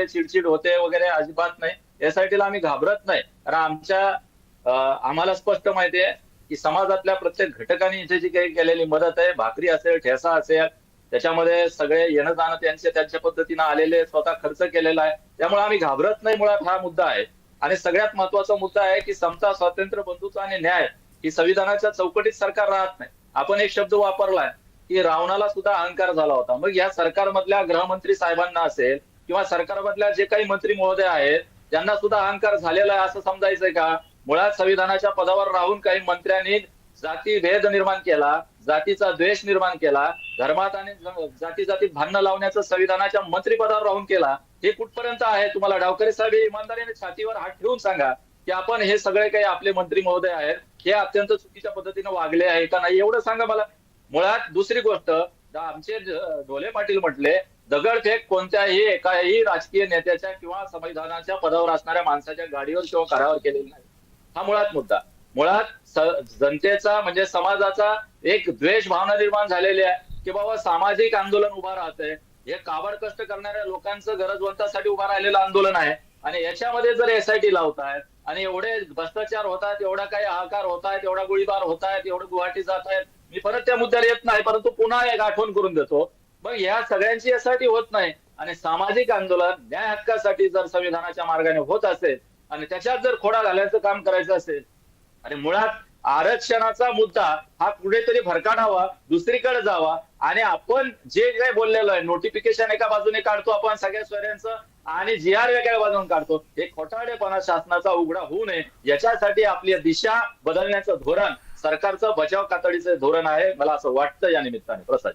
त्याच्यामुळे चिडचिड होते वगैरे अजिबात नाही. एसआयटीला आम्ही घाबरत नाही, कारण आम्हाला स्पष्ट माहिती आहे की समाजातल्या प्रत्येक घटकांनी इथे जी काही केलेली मदत आहे, भाकरी असेल, ठेसा असेल, त्याच्यामध्ये सगळे येणं जाणं त्यांच्या पद्धतीनं आलेले, स्वतः खर्च केलेला आहे. त्यामुळे आम्ही घाबरत नाही, मुळात हा मुद्दा आहे. आणि सगळ्यात महत्वाचा मुद्दा आहे की समता, स्वातंत्र्य, बंधुत्व आणि न्याय ही संविधानाच्या चौकटीत सरकार राहत नाही. आपण एक शब्द वापरलाय की रावणाला सुद्धा अहंकार झाला होता. मग या सरकारमधल्या गृहमंत्री साहेबांना असेल किंवा सरकारमधल्या जे काही मंत्री महोदय आहेत त्यांना सुद्धा अहंकार झालेला आहे असं समजायचंय का? मुळात संविधानाच्या पदावर राहून काही मंत्र्यांनी जाती भेद निर्माण केला, जातीचा द्वेष निर्माण केला, धर्मात आणि जातीत भांडणं लावण्याचं संविधानाच्या मंत्रिपदावर राहून केला. हे कुठपर्यंत आहे? तुम्हाला डावकरे साहेब इमानदारीने छातीवर हात ठेवून सांगा की आपण हे सगळे काही आपले मंत्री महोदय आहेत हे अत्यंत चुकीच्या पद्धतीने वागले आहे का नाही, एवढं सांगा मला. मुळात दुसरी गोष्ट, आमचे ढोले पाटील म्हटले, दगडफेक कोणत्याही एकाही राजकीय नेत्याच्या किंवा संविधानाच्या पदावर असणाऱ्या माणसाच्या गाडीवर किंवा कारवर केलेली नाही. हा मुळात मुद्दा. मुळात जनतेचा म्हणजे समाजाचा एक द्वेष भावना निर्माण झालेली आहे की बाबा सामाजिक आंदोलन उभा राहतंय. हे काबड कष्ट करणाऱ्या लोकांचं गरजवंतासाठी उभा राहिलेलं आंदोलन आहे आणि याच्यामध्ये जर एसआयटी लावतायत आणि एवढे भ्रष्टाचार होत आहेत, एवढा काही हाहाकार होत आहेत, एवढा गोळीबार होत आहेत, एवढं गुवाहाटी जात आहेत. मी परत त्या मुद्द्याला येत नाही, परंतु पुन्हा एक आठवण करून देतो. मग ह्या सगळ्यांची यासाठी होत नाही आणि सामाजिक आंदोलन न्याय हक्कासाठी जर संविधानाच्या मार्गाने होत असेल आणि त्याच्यात जर खोडा घालायचं काम करायचं असेल आणि मुळात आरक्षणाचा मुद्दा हा कुठेतरी भरकटावा, दुसरीकडे जावा आणि आपण जे काही बोललेलो आहे, नोटिफिकेशन एका बाजूने काढतो आपण सगळ्या सोयऱ्यांचं आणि जीआर वेगळ्या बाजूने काढतो, हे खोटारडेपणा शासनाचा उघडा होऊ नये याच्यासाठी आपली दिशा बदलण्याचं धोरण सरकारचं बचाव कातडीचं धोरण आहे, मला असं वाटतं या निमित्ताने. प्रसाद.